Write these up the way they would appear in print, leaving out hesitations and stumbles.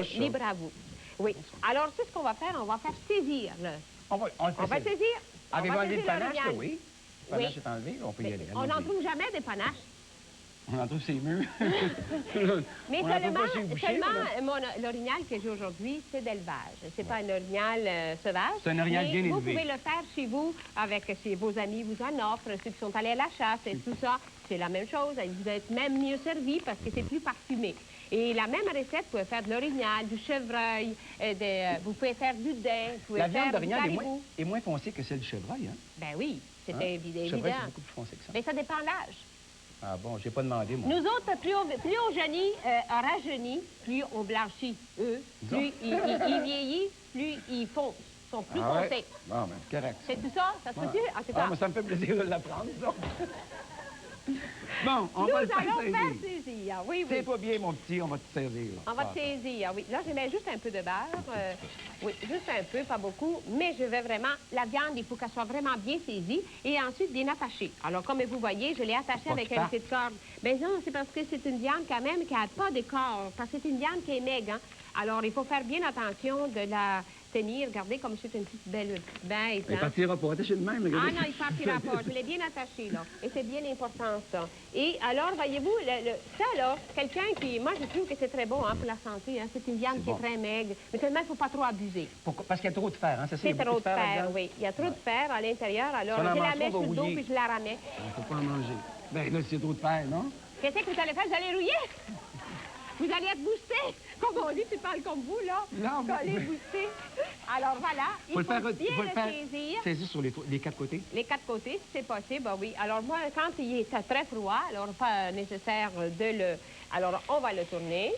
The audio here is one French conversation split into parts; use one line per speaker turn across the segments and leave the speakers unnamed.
ça.
Libre à vous. Oui. Alors, c'est ce qu'on va faire. On va faire saisir.
On va
saisir.
Avez-vous enlevé le panache, là?
l'orignal.
Oui. Le panache est enlevé, on peut y aller.
On n'en trouve jamais des panaches.
On en trouve ses murs.
Mais
on
seulement l'orignal que j'ai aujourd'hui, c'est d'élevage. C'est pas un orignal sauvage.
C'est un orignal bien élevé.
Vous pouvez le faire chez vous, avec vos amis vous en offrent, ceux qui sont allés à la chasse et tout ça. C'est la même chose. Vous êtes même mieux servi parce que c'est plus parfumé. Et la même recette, vous pouvez faire de l'orignal, du chevreuil, vous pouvez faire du daim, vous pouvez
la
faire
viande d'orignal
du
est moins foncée que celle du chevreuil, hein?
Ben oui, c'est évident.
Le chevreuil, c'est beaucoup plus foncé que ça.
Mais ça dépend de l'âge.
Ah bon, j'ai pas demandé, moi.
Nous autres, plus on jaunit, rajeunit, plus on blanchit. Eux, plus ils vieillissent, plus ils foncent. Ils sont plus foncés.
Ouais. Bon, ben, c'est correct.
C'est tout ça? Ça se peut-tu? Ah, c'est ça.
Ah, mais ça me fait plaisir de l'apprendre, ça. Bon, on va le faire
saisir. Oui, oui.
C'est pas bien, mon petit, on va te saisir.
On va te saisir, oui. Là, je mets juste un peu de beurre. Oui, juste un peu, pas beaucoup. Mais je vais vraiment... La viande, il faut qu'elle soit vraiment bien saisie et ensuite bien attachée. Alors, comme vous voyez, je l'ai attachée avec un petit corde. Ben non, c'est parce que c'est une viande quand même qui n'a pas de corps. Parce que c'est une viande qui est maigre, hein. Alors, il faut faire bien attention de la tenir. Regardez comme c'est une petite belle bête.
Il partira pas attacher de même.
Regardez. Ah non, il partira pas. Je l'ai bien attaché, là. Et c'est bien important, ça. Et alors, voyez-vous, ça, là, quelqu'un qui... Moi, je trouve que c'est très bon hein, pour la santé. Hein. C'est une viande qui est très maigre. Mais seulement, il ne faut pas trop abuser.
Parce qu'il y a trop de fer, hein?
C'est trop de fer, oui. Il y a trop de fer à l'intérieur. Alors, je la mets sur le dos, puis je la ramais.
Il ne faut pas en manger. Ben là, c'est trop de fer, non?
Qu'est-ce que vous allez faire? Vous allez rouiller? Vous allez être boosté. Comme on dit, tu parles comme vous, là. Non, vous allez booster. Alors, voilà. Il faut bien le saisir.
Saisir sur les quatre côtés? Les
quatre côtés, si c'est possible, oui. Alors, moi, quand il est très froid, alors pas nécessaire de le... Alors, on va le tourner.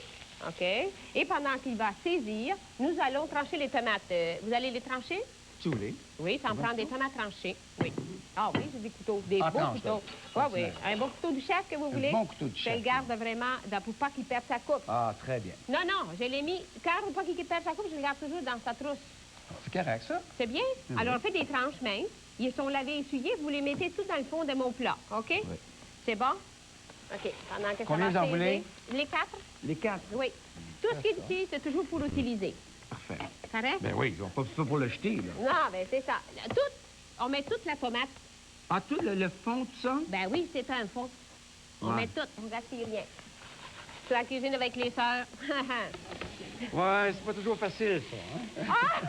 OK? Et pendant qu'il va saisir, nous allons trancher les tomates. Vous allez les trancher?
Si vous voulez.
Oui, ça en prend des tomates tranchées. Oui. Ah oui, j'ai des couteaux. Des beaux couteaux. Oui, oui. Un bon couteau du chef que vous voulez?
Un bon couteau du chef.
Je le garde vraiment pour pas qu'il perde sa coupe.
Ah, très bien.
Non, non, je l'ai mis, car pour pas qu'il perde sa coupe, je le garde toujours dans sa trousse.
C'est correct, ça.
C'est bien? Alors, faites des tranches minces. Ils sont lavés, essuyés. Vous les mettez tout dans le fond de mon plat. OK? Oui. C'est bon? OK. Pendant que
combien
ça va
vous en voulez?
Les 4?
Les 4?
Oui. Tout ce qui est ici, c'est toujours pour utiliser.
Parfait.
Correct?
Ben oui, ils n'ont pas fait pour le jeter, là.
Non, ben c'est ça. On met toute la tomate.
Ah, tout le fond, tout ça?
Ben oui, c'est un fond. On met tout, on ne gaspille rien. Tu la cuisine avec les sœurs.
Ouais, c'est pas toujours facile, ça, hein?
Ah!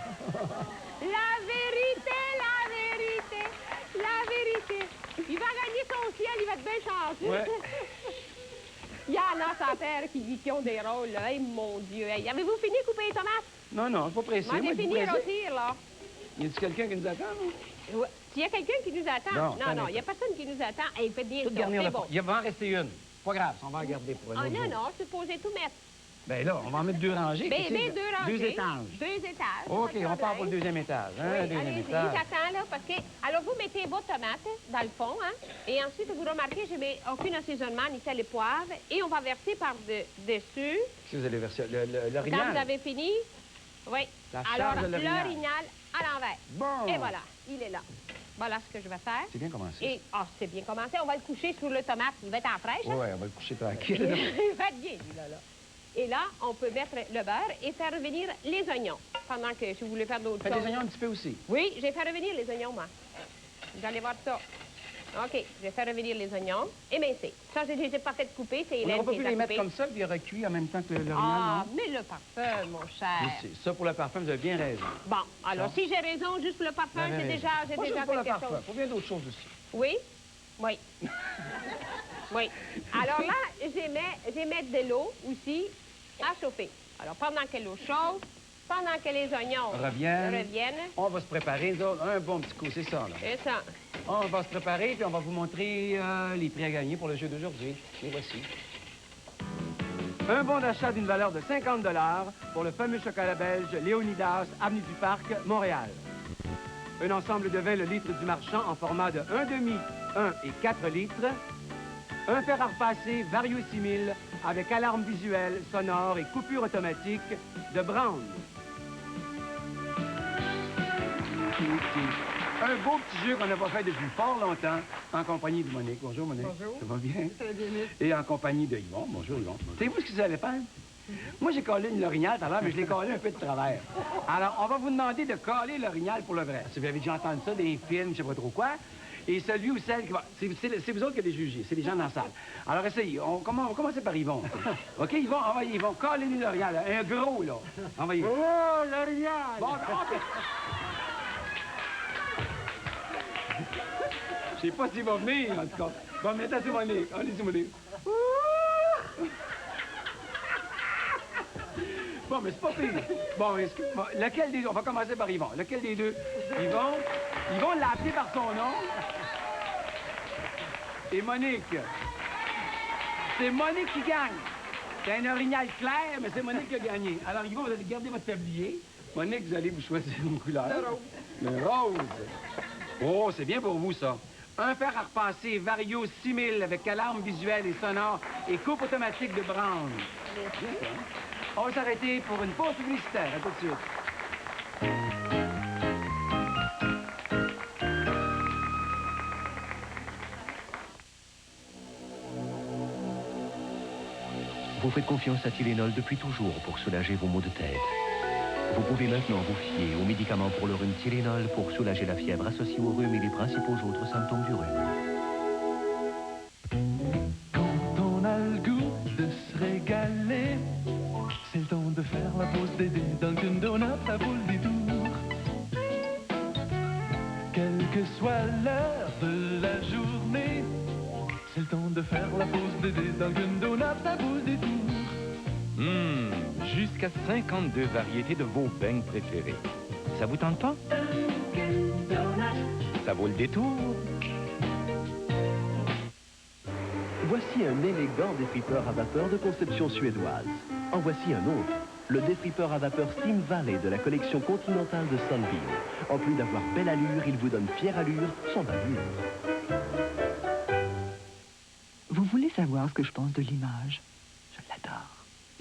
La vérité, la vérité, la vérité. Il va gagner son ciel, il va être bien chanceux.
Ouais.
Il y en a sur terre qui ont des rôles, là. Hey, mon Dieu. Hey, avez-vous fini de couper les tomates?
Non, non, pas pressé.
Moi, j'ai fini de rôtir, là.
Y a-t-il quelqu'un qui nous attend,
là? S'il y a quelqu'un qui nous attend... Non, il n'y a personne qui nous attend. Hey, faites bien ça, c'est bon.
Il va en rester une. Pas grave, on va en garder pour un autre jour.
Non, je suis supposé tout mettre.
Ben là, on va en mettre 2 rangées.
Ben, 2 rangées.
2 étages.
2 étages.
OK, on part pour le 2e étage.
Oui, allez-y, j'attends, là, parce que... Alors, vous mettez vos tomates dans le fond, hein, et ensuite, vous remarquez, je mets aucun assaisonnement, ni sel et poivre, et on va verser par-dessus...
Si vous allez verser l'orignal.
Quand vous avez fini, oui. Alors, l'orignal à l'envers.
Bon.
Et voilà, il est là. Voilà ce que je vais faire.
C'est bien commencé.
Et, c'est bien commencé. On va le coucher sur le tomate. Il va être en fraîche.
Oui, on va le coucher tranquille.
Il va être bien, lui, là. Et là, on peut mettre le beurre et faire revenir les oignons. Pendant que si vous voulez faire d'autres choses.
Faites des oignons un petit peu aussi.
Oui, j'ai fait revenir les oignons, moi. Vous allez voir ça. OK, je vais faire revenir les oignons. Émincer. Ça, je ne les ai pas fait couper. C'est Hélène qui les a coupés.
On n'aurait pas pu les mettre comme ça, puis recuits en même temps que l'orignal,
non? Mais le parfum, mon cher.
Ça, pour le parfum, vous avez bien raison.
Bon, alors, si j'ai raison, juste pour le parfum, j'ai déjà fait quelque chose.
Il faut bien d'autres choses aussi.
Oui? Oui. Oui. Alors là, j'ai mettre de l'eau aussi à chauffer. Alors, pendant que l'eau chauffe, pendant que les oignons reviennent,
on va se préparer, nous autres, un bon petit coup, c'est ça, là.
C'est ça.
On va se préparer, puis on va vous montrer les prix à gagner pour le jeu d'aujourd'hui. Les voici. Un bon d'achat d'une valeur de 50 $ pour le fameux chocolat belge Léonidas, avenue du Parc, Montréal. Un ensemble de 20 litres du marchand en format de 1,5, 1 et 4 litres. Un fer à repasser Vario 6000 avec alarme visuelle, sonore et coupure automatique de Brown. Un beau petit jeu qu'on n'a pas fait depuis fort longtemps en compagnie de Monique. Bonjour, Monique.
Bonjour.
Ça va bien?
Très bien.
Et en compagnie de Yvon. Bonjour, Yvon. Savez-vous ce que vous allez faire? Moi, j'ai collé une l'orignal tout à l'heure, mais je l'ai collé un peu de travers. Alors, on va vous demander de coller l'orignal pour le vrai. Si vous avez déjà entendu ça, des films, je sais pas trop quoi. Et celui ou celle qui va... C'est vous autres qui allez juger, c'est les gens dans la salle. Alors, essayez. On va commencer par Yvon. OK, Yvon, envoyez Yvon. Collez-lui l'orignal, là. Un gros, là. Envoyez.
Oh, l'orignal!
Bon, OK. Je sais pas s'il va venir, en tout cas. Bon, mais attends, Monique. Allez-y, Monique. Bon, mais c'est pas pire. Bon, lequel des deux? On va commencer par Yvon. Lequel des deux? Yvon l'a appelé par son nom. Et Monique. C'est Monique qui gagne. C'est un orignal clair, mais c'est Monique qui a gagné. Alors, Yvon, vous allez garder votre tablier. Monique, vous allez vous choisir une couleur. Le rose. Oh, c'est bien pour vous, ça. Un fer à repasser Vario 6000 avec alarme visuelle et sonore et coupe automatique de branle. Bien ça, hein? On va s'arrêter pour une pause publicitaire. À tout de suite.
Vous faites confiance à Tylenol depuis toujours pour soulager vos maux de tête. Vous pouvez maintenant vous fier aux médicaments pour le rhume Tylenol pour soulager la fièvre associée au rhume et les principaux autres symptômes du rhume.
Quand on a le goût de se régaler, c'est le temps de faire la pause d'aider Dunkin' Donut à vaut le détour. Quelle que soit l'heure de la journée, c'est le temps de faire la pause d'aider Dunkin' Donut à vaut le détour.
Jusqu'à 52 variétés de vos beignes préférés. Ça vous tente pas? Ça vaut le détour.
Voici un élégant défrippeur à vapeur de conception suédoise. En voici un autre, le défrippeur à vapeur Steam Valley de la collection continentale de Sunbeam. En plus d'avoir belle allure, il vous donne fière allure sans bavure.
Vous voulez savoir ce que je pense de l'image? Je l'adore.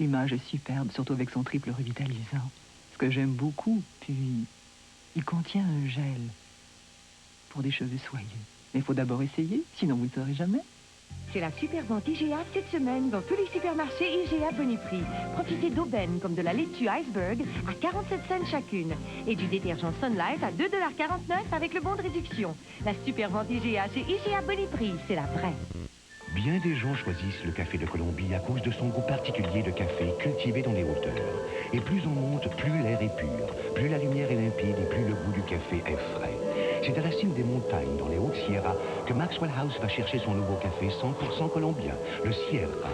L'image est superbe, surtout avec son triple revitalisant. Ce que j'aime beaucoup, puis il contient un gel pour des cheveux soyeux. Mais il faut d'abord essayer, sinon vous ne saurez jamais.
C'est la super vente IGA cette semaine dans tous les supermarchés IGA Boniprix. Profitez d'aubaines comme de la laitue Iceberg à 47 cents chacune et du détergent Sunlight à 2,49 $ avec le bon de réduction. La super vente IGA chez IGA Boniprix, c'est la vraie.
Bien des gens choisissent le café de Colombie à cause de son goût particulier de café cultivé dans les hauteurs. Et plus on monte, plus l'air est pur, plus la lumière est limpide et plus le goût du café est frais. C'est à la cime des montagnes, dans les Hautes-Sierras, que Maxwell House va chercher son nouveau café 100% colombien, le Sierra.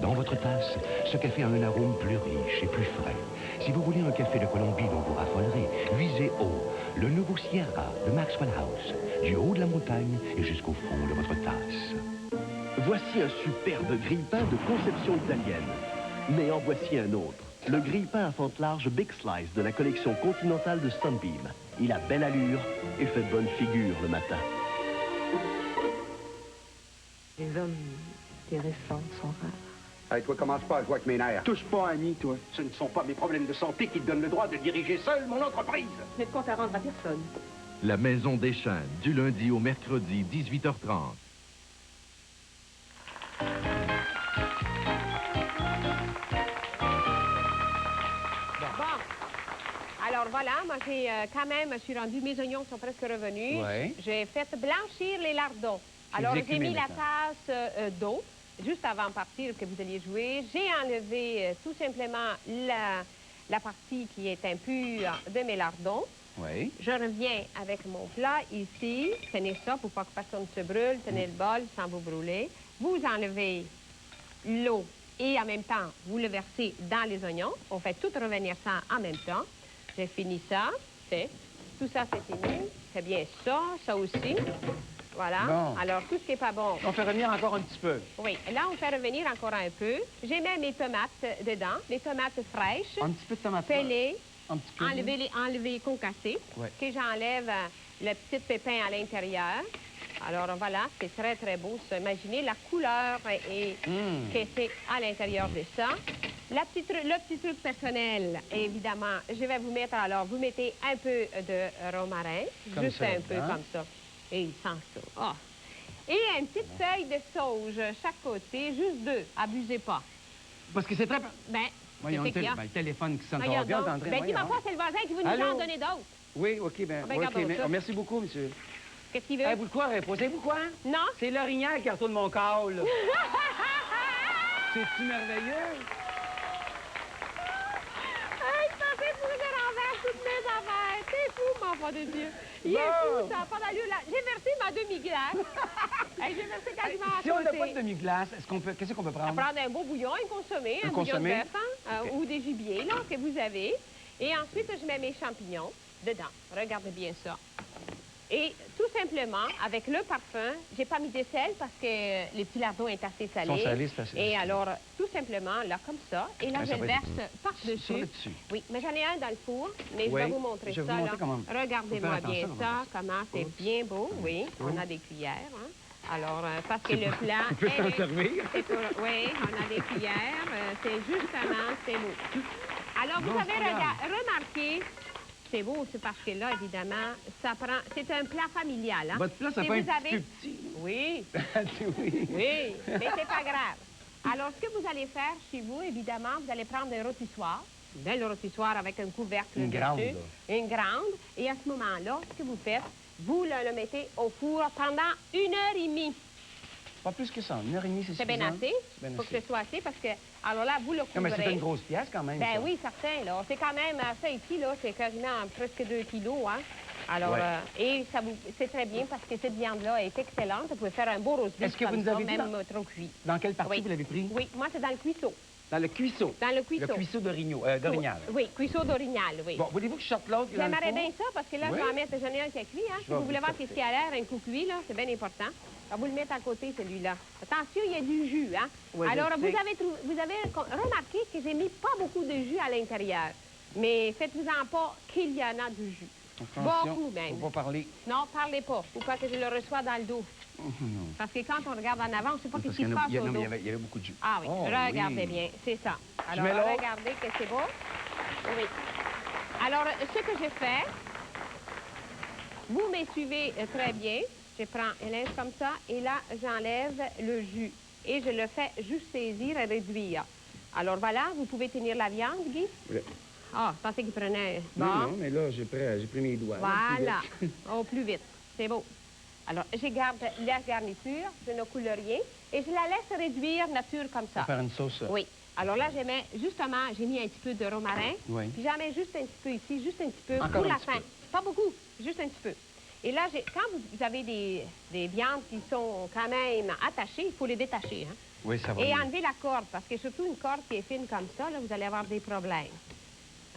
Dans votre tasse, ce café a un arôme plus riche et plus frais. Si vous voulez un café de Colombie dont vous raffolerez, visez haut. Le nouveau Sierra de Maxwell House, du haut de la montagne et jusqu'au fond de votre tasse. Voici un superbe grille-pain de conception italienne. Mais en voici un autre. Le grille-pain à fente large Big Slice de la collection continentale de Sunbeam. Il a belle allure et fait bonne figure le matin.
Les hommes intéressants sont rares.
Hey, toi, commence pas à jouer avec mes nerfs.
Touche pas à mi, toi. Ce ne sont pas mes problèmes de santé qui te donnent le droit de diriger seul mon entreprise.
Je n'ai de compte à rendre à personne.
La Maison des Chênes, du lundi au mercredi, 18h30.
Bon. Alors voilà, moi j'ai quand même, je suis rendue, mes oignons sont presque revenus.
Ouais.
J'ai fait blanchir les lardons. Alors j'ai mis la tasse d'eau, juste avant de partir que vous alliez jouer. J'ai enlevé tout simplement la partie qui est impure de mes lardons.
Oui.
Je reviens avec mon plat ici. Tenez ça pour pas que personne se brûle. Tenez le bol sans vous brûler. Vous enlevez l'eau et en même temps, vous le versez dans les oignons. On fait tout revenir ça en même temps. J'ai fini ça. Tout ça, c'est fini. C'est bien ça, ça aussi. Voilà.
Bon.
Alors, tout ce qui n'est pas bon.
On fait revenir encore un petit peu.
Oui. Là, on fait revenir encore un peu. J'ai mis mes tomates dedans, les tomates fraîches.
Un petit peu de tomate.
Pelées.
Un petit peu.
Enlever les concassés.
Ouais.
Que j'enlève le petit pépin à l'intérieur. Alors voilà, c'est très, très beau. Ça. Imaginez la couleur et que c'est à l'intérieur de ça. Le petit truc personnel, évidemment, je vais vous mettre, alors, vous mettez un peu de romarin.
Comme
juste
ça,
un peu,
hein?
comme ça. Et il sent ça. Oh. Et une petite feuille de sauge chaque côté, juste 2. Abusez pas.
Parce que c'est très...
Ben,
Voyons,
qu'est-ce qu'il y a?
le téléphone qui sonne.
Voyons
Bien,
donc.
André,
Ben, dis-moi
voyons.
pas, c'est le voisin qui veut nous
Allô?
en donner d'autres.
Oui, OK, ben,
ben,
OK,
regarde ça.
merci beaucoup, monsieur.
Qu'est-ce qu'il veut?
Hey, vous le quoi? Posez-vous quoi?
Non?
C'est l'orignal qui retourne mon call. C'est-tu merveilleux?
Hey, je pensais que je renverse toutes mes affaires. C'est fou, mon enfant de Dieu. Il est
Bon.
fou, ça n'a pas d'allure. J'ai versé ma demi-glace. Hey, j'ai versé quasiment à
Si on n'a
côté.
pas de demi-glace, qu'est-ce qu'on peut
À
prendre?
prendre un beau bouillon, un consommé,
Un
un bouillon de
consommé?
bœuf, hein, ou des gibiers, là, que vous avez. Et ensuite, je mets mes champignons dedans. Regardez bien ça. Et tout simplement, avec le parfum, j'ai pas mis de sel parce que le petit lardon est assez salé.
Ils sont salés, c'est assez-
Et alors, tout simplement, là, comme ça. Et là,
Ouais,
je
ça
le
va être-
verse par-dessus.
Sur le dessus.
Oui, mais j'en ai un dans le four, mais
Oui,
je vais vous montrer
je vais
ça.
vous montrer
là.
comment.
Regardez-moi
Faut faire
bien
attention,
ça, comment c'est
Oups.
bien beau. Oui, on a des cuillères. Hein. Alors, parce que le plat...
On peut s'en servir.
Oui, on a des cuillères. C'est justement, c'est beau. Alors, vous
Non,
avez
c'est pas grave.
remarqué, c'est beau, c'est parce que là, évidemment, ça prend... C'est un plat familial, hein?
Votre plat, ça
Si
peut
vous
être un
avez-
petit peu petit.
Oui,
Oui.
oui, mais c'est pas grave. Alors, ce que vous allez faire chez vous, évidemment, vous allez prendre un rôtissoir, une belle rôtissoir avec un couvercle
Une
dessus.
grande, là.
Une grande. Et à ce moment-là, ce que vous faites, vous le mettez au four pendant 1h30.
Pas plus que ça. 1h30, c'est
C'est bien
suffisant.
assez.
C'est bien
Il faut que
assez.
ce soit assez parce que, alors là, vous le
Non, mais
couvrez.
c'est une grosse pièce quand même.
Ben
ça.
oui, certain, là. C'est quand même, ça ici, là, c'est quasiment presque 2 kilos, hein. Alors,
Ouais.
et ça vous, c'est très bien parce que cette viande-là est excellente. Vous pouvez faire un beau roast beef
Est-ce que vous
comme
nous
ça,
avez dit
même trop cuit.
Dans quelle partie
Oui.
vous l'avez pris?
Oui, moi, c'est dans le cuisseau.
Dans le cuisseau.
Dans le cuisseau.
Le cuisseau d'orignal.
Oui, cuisseau d'orignal, oui.
Bon, voulez-vous que je sorte l'autre? dans le
J'aimerais
four?
bien ça parce que là,
Oui.
je vais en mettre, j'en ai un qui est cuit, hein. Si
vais
vous
vous
voulez voir
sortir.
qu'est-ce qui a l'air, un coup cuit, là, c'est bien important. Alors, vous le mettez à côté, celui-là. Attention, il y a du jus, hein.
Oui, je
Alors,
sais.
vous avez remarqué que j'ai mis pas beaucoup de jus à l'intérieur. Mais faites-vous-en pas qu'il y en a du jus.
Attention,
Beaucoup, même.
faut pas parler.
Non, parlez pas. Ou pas que je le reçois dans le dos.
Non.
Parce que quand on regarde en avant, on ne sait pas
Parce
ce qui
qu'il
se
y en a-
passe
il y a-
au
non, mais
dos.
il y avait beaucoup de jus.
Ah oui,
Oh,
regardez
oui.
bien, c'est ça. Alors,
mets l'autre.
regardez que c'est beau. Oui. Alors, ce que je fais, vous me suivez très bien. Je prends un linge comme ça et là, j'enlève le jus. Et je le fais juste saisir et réduire. Alors voilà, vous pouvez tenir la viande, Guy.
Oui.
Ah, je pensais qu'il prenait...
Non,
Bon.
non, mais là, j'ai pris mes doigts. là,
Voilà.
plus vite.
Oh, plus vite. C'est beau. Alors, je garde la garniture, je ne coule rien, et je la laisse réduire nature comme
On
ça.
va faire une sauce.
Oui. Alors là, je mets, justement, j'ai mis un petit peu de romarin,
Oui.
puis j'en mets juste un petit peu ici, juste un petit peu,
Encore
pour
un
la
petit
fin.
peu.
Pas beaucoup, juste un petit peu. Et là, quand vous avez des viandes qui sont quand même attachées, il faut les détacher, hein?
Oui, ça va.
Et
mieux.
enlever la corde, parce que surtout une corde qui est fine comme ça, là, vous allez avoir des problèmes.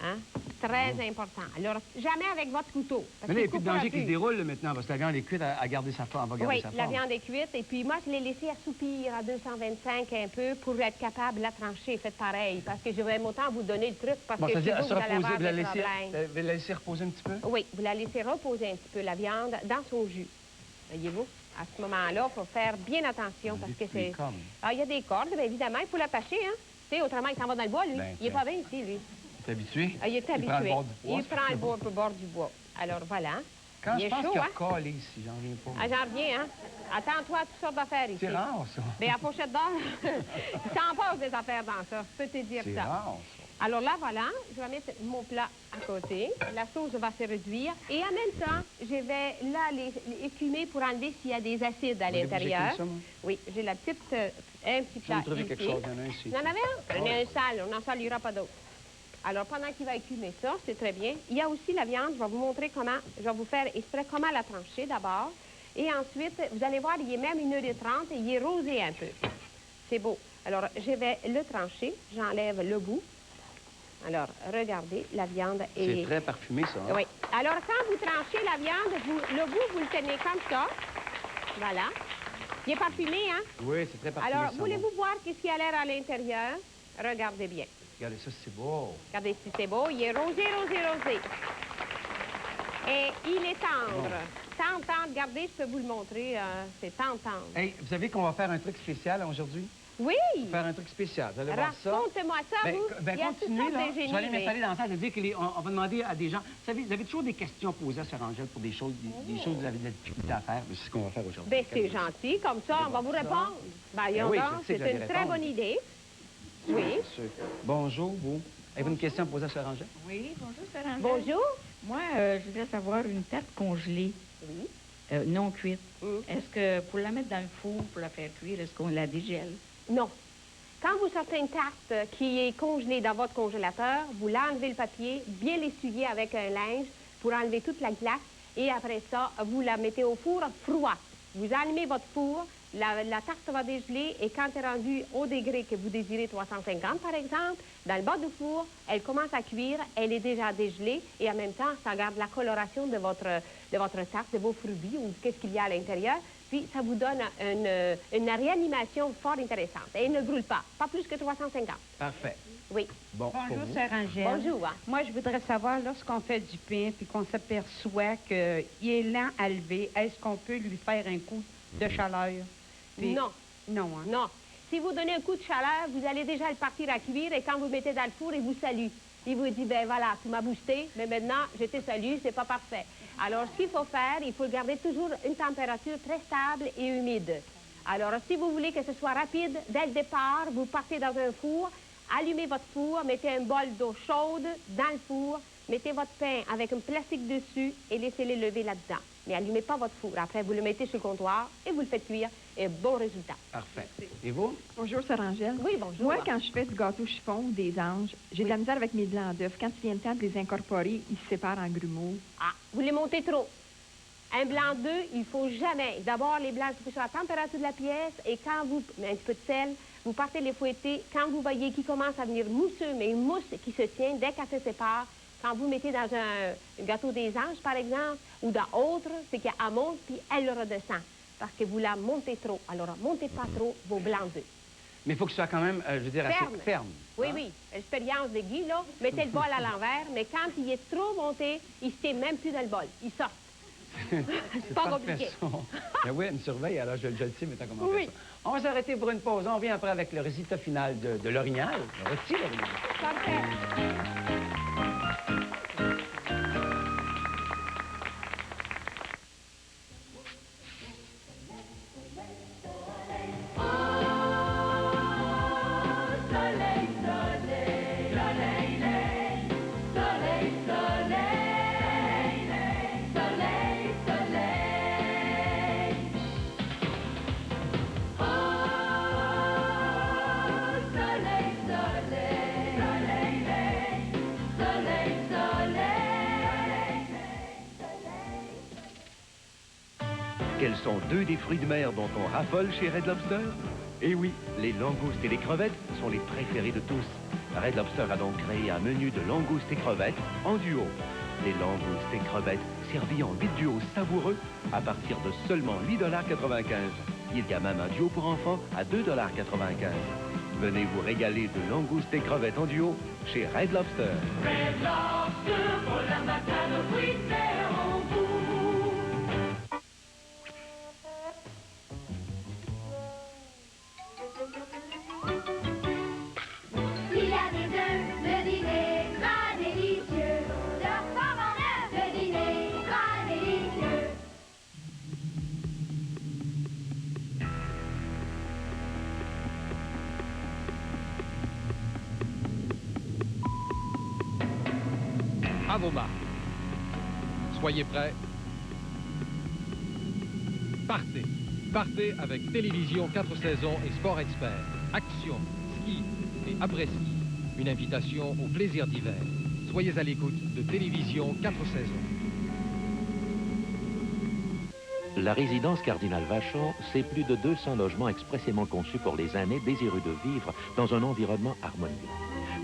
Hein? Très important. Alors, jamais avec votre couteau. parce
Mais là, il n'y a
qu'il
plus de
coupera
danger qui se
plus.
déroule là, maintenant, parce que la viande est cuite à garder sa forme. Elle va garder
Oui,
sa
la
forme.
viande est cuite. Et puis moi, je l'ai laissée assoupir à 225 un peu pour être capable de la trancher. Faites pareil, parce que je vais autant vous donner le truc, parce
Bon,
que
c'est-à-dire,
chez
elle
vous,
se
vous allez
reposer,
avoir
vous la
des
laissez,
problèmes.
la laisser reposer un petit peu?
Oui, vous la laissez reposer un petit peu, la viande, dans son jus. Voyez-vous? À ce moment-là, il faut faire bien attention, parce que c'est...
Comme.
Ah, il y a des cordes, bien évidemment, il faut l'attacher, hein? Tu sais, autrement, il s'en va dans le bois, lui.
Ben,
Il est
tiens.
pas bien ici, lui.
T'es habitué?
Ah, il est habitué.
prend le bord du bois.
Il prend le bord du bois. Alors, voilà.
Quand
il
je
est
pense
chaud,
qu'il y a
hein?
calé ici, j'en reviens pas.
Ah, j'en reviens, hein? Attends-toi à toutes sortes d'affaires ici.
C'est rare, ça.
Bien, à pochette d'or, il s'en passe des affaires dans ça, je peux te dire
C'est
ça.
rare, ça.
Alors là, voilà, je vais mettre mon plat à côté. La sauce va se réduire. Et en même temps, je vais là les écumer pour enlever s'il y a des acides à
Voulez-vous que
l'intérieur.
j'écume ça, moi?
Oui, j'ai un petit
Je
plat
vais me trouver
ici.
quelque chose, il y en a un ici.
Vous en avez un? Prenez un sale, on n'en salira pas d'autre. Alors, pendant qu'il va écumer ça, c'est très bien. Il y a aussi la viande, je vais vous montrer comment, je vais vous faire exprès comment la trancher d'abord. Et ensuite, vous allez voir, il est même 1h30 et il est rosé un peu. C'est beau. Alors, je vais le trancher, j'enlève le bout. Alors, regardez, la viande est...
C'est très parfumé, ça. hein?
Oui. Alors, quand vous tranchez la viande, le bout, vous le tenez comme ça. Voilà. Il est parfumé, hein?
Oui, c'est très parfumé,
Alors,
ça.
voulez-vous voir qu'est-ce qu'il a l'air à l'intérieur? Regardez bien.
Regardez ça, c'est beau.
Regardez si c'est beau. Il est rosé, rosé, rosé. Et il est tendre. Tant, tendre. Regardez, je peux vous le montrer. C'est tendre.
Hey, vous savez qu'on va faire un truc spécial aujourd'hui?
Oui!
Faire un truc spécial. Vous allez voir ça.
Raconte-moi ça, vous.
Ben,
Il y a toutes
continuez,
sortes
là.
de génies,
Je vais aller
mais-
m'installer dans la salle. Je veux dire qu'on va demander à des gens... Vous savez, vous avez toujours des questions posées à Sœur Angèle pour des choses, des choses que vous avez de la difficulté à faire. C'est ce qu'on va faire aujourd'hui.
Ben, c'est gentil. Comme ça, on va vous répondre. Ben,
Ben oui,
donc,
je sais que
c'est
j'allais
une très
répondre.
bonne idée. Oui.
Monsieur. Bonjour, vous. Avez-vous une question à poser à Sœur Angèle?
Oui, bonjour, Sœur Angèle.
Bonjour.
Moi, je voudrais savoir une tarte congelée,
Oui.
non cuite.
Mm.
Est-ce que pour la mettre dans le four, pour la faire cuire, est-ce qu'on la dégèle?
Non. Quand vous sortez une tarte qui est congelée dans votre congélateur, vous l'enlevez le papier, bien l'essuyer avec un linge pour enlever toute la glace et après ça, vous la mettez au four froid. Vous allumez votre four, la tarte va dégeler et quand elle est rendue au degré que vous désirez, 350 par exemple, dans le bas du four, elle commence à cuire, elle est déjà dégelée et en même temps, ça garde la coloration de votre tarte, de vos fruits ou qu'est-ce qu'il y a à l'intérieur. Puis, ça vous donne une réanimation fort intéressante. Et elle ne brûle pas plus que 350.
Parfait.
Oui.
Bon, pour
Bonjour,
vous.
Sœur Angèle.
Bonjour. Hein.
Moi, je voudrais savoir, lorsqu'on fait du pain puis qu'on s'aperçoit qu'il est lent à lever, est-ce qu'on peut lui faire un coup de chaleur? Puis-
Non.
Non, hein?
Non. Si vous donnez un coup de chaleur, vous allez déjà le partir à cuire et quand vous mettez dans le four, il vous salue. Il vous dit, ben voilà, tu m'as boosté, mais maintenant, je te salue, c'est pas parfait. Alors, ce qu'il faut faire, il faut garder toujours une température très stable et humide. Alors, si vous voulez que ce soit rapide, dès le départ, vous partez dans un four, allumez votre four, mettez un bol d'eau chaude dans le four, mettez votre pain avec un plastique dessus et laissez-le lever là-dedans. Mais allumez pas votre four. Après, vous le mettez sur le comptoir et vous le faites cuire. Et bon résultat.
Parfait. Et vous?
Bonjour, Sœur Angèle.
Oui, bonjour.
Moi, quand je fais du gâteau chiffon ou des anges, j'ai de la misère avec mes blancs d'œufs. Quand il vient le temps de les incorporer, ils se séparent en grumeaux.
Ah, vous les montez trop. Un blanc d'œuf, il faut jamais. D'abord, les blancs, il faut sur la température de la pièce et quand vous, un petit peu de sel, vous partez les fouetter. Quand vous voyez qu'ils commencent à venir mousseux, mais une mousse qui se tient dès qu'elle se sépare, quand vous mettez dans un gâteau des anges, par exemple, ou dans autre, c'est qu'elle monte puis elle redescend. Parce que vous la montez trop. Alors, montez pas trop vos blancs d'œufs.
Mais il faut que ce soit quand même, je veux dire,
Ferme.
assez ferme.
Oui,
hein?
oui. Expérience de Guy, là. Mettez le bol à l'envers, mais quand il est trop monté, il ne se tient même plus dans le bol. Il sort. C'est pas
parfait,
compliqué.
ça. Ben oui, elle me surveille, alors je le sais maintenant comment
Oui.
faire ça. On va s'arrêter pour une pause. On revient après avec le résultat final de l'orignal. Le rôti l'orignal.
Parfait.
Quels sont deux des fruits de mer dont on raffole chez Red Lobster? Eh oui, les langoustes et les crevettes sont les préférés de tous. Red Lobster a donc créé un menu de langoustes et crevettes en duo. Les langoustes et crevettes servis en 8 duos savoureux à partir de seulement 8,95 $. Il y a même un duo pour enfants à 2,95 $. Venez vous régaler de langoustes et crevettes en duo chez Red Lobster.
Red Lobster pour la matin, nos fruits de mer en vous.
Il y a des œufs, le dîner sera délicieux. De fort en œuf, le dîner sera délicieux.
À vos marques. Soyez prêts. Partez. Partez avec Télévision 4 saisons et Sport Expert. Action, ski et après-ski. Une invitation au plaisir d'hiver. Soyez à l'écoute de Télévision 4 saisons.
La résidence Cardinal Vachon, c'est plus de 200 logements expressément conçus pour les aînés désireux de vivre dans un environnement harmonieux.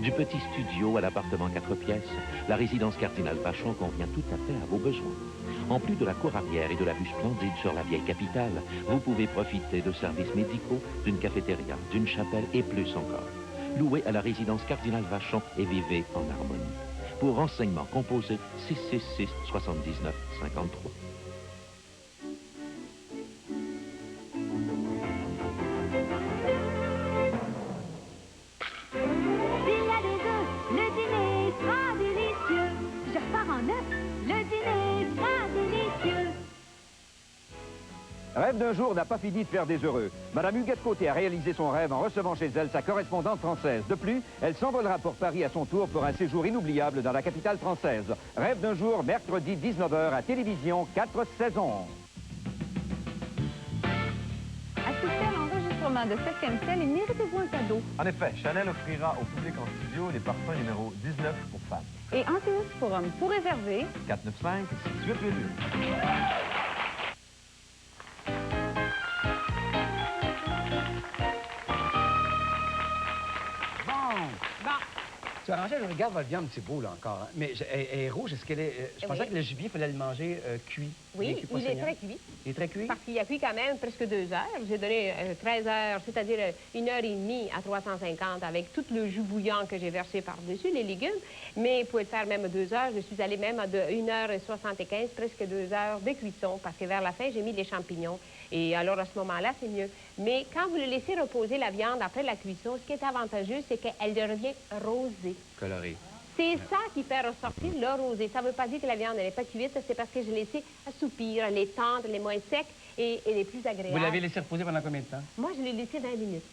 Du petit studio à l'appartement 4 pièces, la résidence Cardinal Vachon convient tout à fait à vos besoins. En plus de la cour arrière et de la vue splendide sur la vieille capitale, vous pouvez profiter de services médicaux, d'une cafétéria, d'une chapelle et plus encore. Louez à la résidence Cardinal Vachon et vivez en harmonie. Pour renseignements, composez 666 79 53.
Il y a des œufs, le dîner sera délicieux. Je repars en œuf, le dîner sera délicieux.
Rêve d'un jour n'a pas fini de faire des heureux. Madame Huguette Côté a réalisé son rêve en recevant chez elle sa correspondante française. De plus, elle s'envolera pour Paris à son tour pour un séjour inoubliable dans la capitale française. Rêve d'un jour, mercredi 19h à Télévision 4 saisons.
Assistez à l'enregistrement de 7e ciel et méritez-vous un cadeau.
En effet, Chanel offrira au public en studio les parfums numéro 19 pour femmes.
Et Antius pour hommes. Pour réserver,
495-6888.
Tu as rangé, je regarde votre viande, c'est beau là encore. Hein? Mais elle est rouge, est-ce qu'elle est... Je pensais que le gibier, il fallait le manger cuit.
Oui, il est très cuit.
Il est très cuit?
Parce qu'il a cuit quand même presque 2 heures. J'ai donné 13 heures, c'est-à-dire 1h30 à 350 avec tout le jus bouillant que j'ai versé par-dessus, les légumes. Mais vous pouvez le faire même 2 heures. Je suis allée même à 1h75, presque 2 heures de cuisson parce que vers la fin, j'ai mis les champignons. Et alors, à ce moment-là, c'est mieux. Mais quand vous le laissez reposer la viande après la cuisson, ce qui est avantageux, c'est qu'elle devient rosée.
Colorée.
C'est ça qui fait ressortir le rosé. Ça ne veut pas dire que la viande n'est pas cuite, c'est parce que je l'ai laissé assoupir, les tendres, les moins secs et les plus agréables.
Vous l'avez laissé reposer pendant combien de temps?
Moi, je l'ai laissé 20 minutes.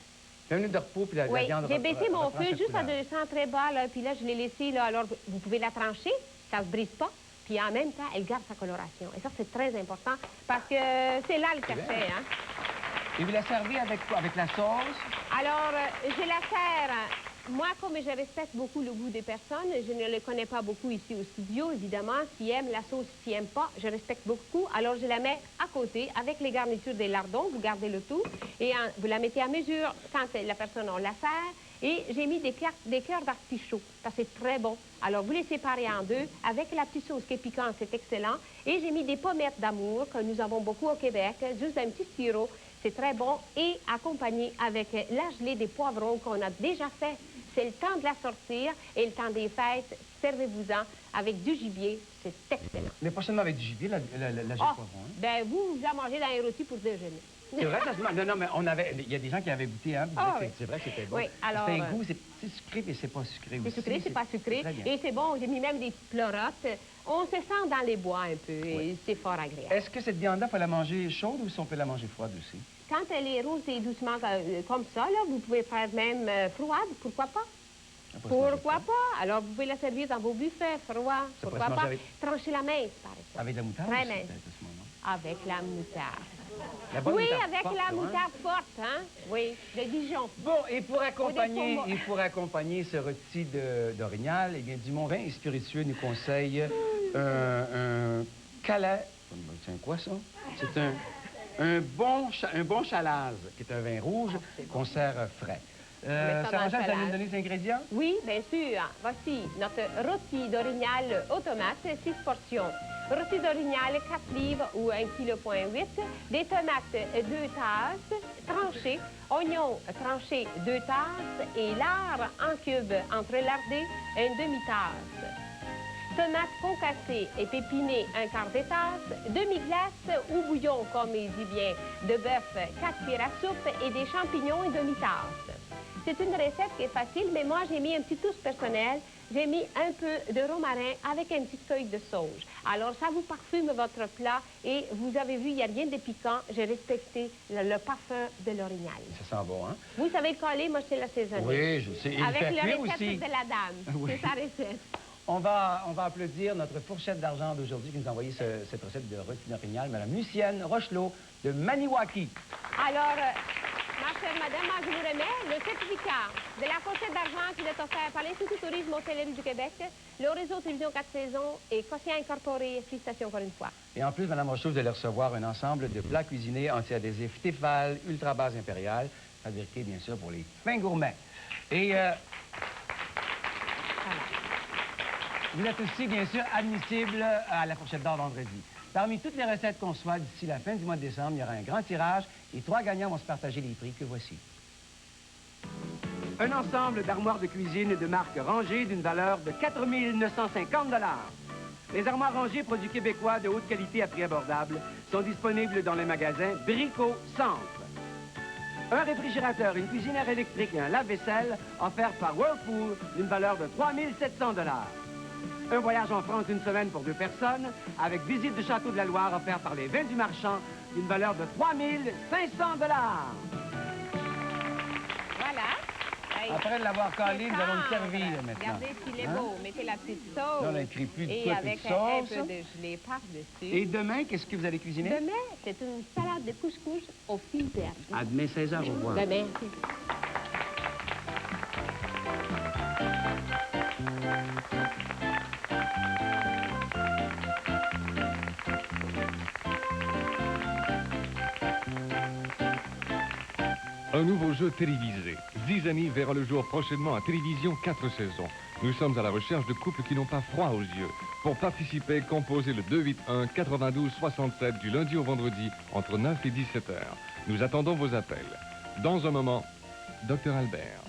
20 minutes de repos, puis la viande...
J'ai baissé mon feu juste à 200 très bas, là, puis là, je l'ai laissé, là, alors vous pouvez la trancher, ça ne se brise pas, puis en même temps, elle garde sa coloration. Et ça, c'est très important, parce que c'est là le café, hein.
Et vous la servez avec quoi? Avec la sauce?
Alors, je la sers... Moi, comme je respecte beaucoup le goût des personnes, je ne le connais pas beaucoup ici au studio, évidemment. S'ils aiment la sauce, s'ils n'aiment pas, je respecte beaucoup. Alors, je la mets à côté avec les garnitures des lardons. Vous gardez le tout. Et vous la mettez à mesure quand la personne, on la sert. Et j'ai mis des cœurs d'artichaut. Ça, c'est très bon. Alors, vous les séparez en deux. Avec la petite sauce qui est piquante, c'est excellent. Et j'ai mis des pommettes d'amour que nous avons beaucoup au Québec, juste un petit sirop. C'est très bon. Et accompagné avec la gelée des poivrons qu'on a déjà fait. C'est le temps de la sortir et le temps des fêtes, servez-vous-en avec du gibier, c'est excellent.
Mais pas seulement avec du gibier, la gelée de poivron. Hein?
Ben vous la mangez dans les rôtis pour déjeuner.
C'est vrai, ça se mange. Non, mais il y a des gens qui avaient goûté, hein,
oui.
C'est vrai que c'était bon.
Oui, alors...
C'est un goût, c'est sucré, mais c'est pas sucré aussi.
C'est sucré, c'est pas sucré. Et c'est bon, j'ai mis même des pleurotes. On se sent dans les bois un peu et c'est fort agréable.
Est-ce que cette viande-là, il faut la manger chaude ou si on peut la manger froide aussi?
Quand elle est rose et doucement comme ça, là, vous pouvez faire même froide, pourquoi pas? Pourquoi pas? Alors, vous pouvez la servir dans vos buffets froids. Pourquoi pas? Trancher la mince, par exemple.
Avec de la moutarde?
Très mince. Avec la moutarde.
Oui,
avec la moutarde forte, hein? Oui, de Dijon.
Bon, et pour accompagner ce rôti d'orignal, eh bien, Dumont Vin et Spiritueux nous conseille un calais. C'est quoi, ça? C'est un bon chalaz, qui est un vin rouge qu'on sert frais. Sarah-Jeanne, vous allez nous donner les ingrédients?
Oui, bien sûr. Voici notre rôti d'orignal aux tomates, 6 portions. Rôti d'orignal, 4 livres ou 1,8 kg. Des tomates, 2 tasses, tranchées. Oignons tranchés, 2 tasses. Et lard en cubes entrelardé, 1 demi-tasse. Tomates concassées et pépinées, 1/4 de tasse. Demi-glace ou bouillon, comme il dit bien, de bœuf, 4 cuillères à soupe et des champignons, 1 demi-tasse. C'est une recette qui est facile, mais moi, j'ai mis un petit touche personnel. J'ai mis un peu de romarin avec une petite feuille de sauge. Alors, ça vous parfume votre plat et vous avez vu, il n'y a rien de piquant. J'ai respecté le parfum de l'orignal.
Ça sent bon, hein?
Vous savez le coller, moi, je sais l'assaisonner.
Oui, je sais.
Avec
le
recette
aussi.
de la dame.
Oui.
C'est sa recette.
On va applaudir notre fourchette d'argent d'aujourd'hui qui nous a envoyé cette recette de rôti d'orignal, Mme Lucienne Rochelot de Maniwaki.
Alors, ma chère madame, moi, je vous remets le certificat de la fourchette d'argent qui est offert par l'Institut Tourisme Hôtellerie du Québec, le réseau Télévision 4 saisons et Quotient Incorporé. Félicitations encore une fois.
Et en plus, Mme Rochelot, vous allez recevoir un ensemble de plats cuisinés anti-adhésifs Tefal, ultra base impériale, fabriqués bien sûr pour les fins gourmets. Et vous êtes aussi, bien sûr, admissible à la fourchette d'or vendredi. Parmi toutes les recettes qu'on soit d'ici la fin du mois de décembre, il y aura un grand tirage et 3 gagnants vont se partager les prix que voici. Un ensemble d'armoires de cuisine de marque Rangé d'une valeur de 4 950 $. Les armoires Rangé, produits québécois de haute qualité à prix abordable, sont disponibles dans les magasins Brico Centre. Un réfrigérateur, une cuisinière électrique et un lave-vaisselle offerts par Whirlpool d'une valeur de 3 700 $. Un voyage en France d'une semaine pour 2 personnes, avec visite du Château de la Loire offert par les Vins du Marchand, d'une valeur de 3 500 $.
Voilà.
Après l'avoir calé, nous allons le servir maintenant.
Regardez s'il est
Hein?
beau. Mettez la petite sauce.
Là, on a écrit plus de
et
quoi, plus
avec
de
un
sauce.
peu de gelée par-dessus.
Et demain, qu'est-ce que vous allez cuisiner?
Demain, c'est une salade de couscous aux fines herbes.
À demain, 16h, au revoir.
Demain.
Un nouveau jeu télévisé. Zizanie verra le jour prochainement à Télévision 4 saisons. Nous sommes à la recherche de couples qui n'ont pas froid aux yeux. Pour participer, composez le 281-92-67 du lundi au vendredi entre 9 et 17 heures. Nous attendons vos appels. Dans un moment, Dr Albert.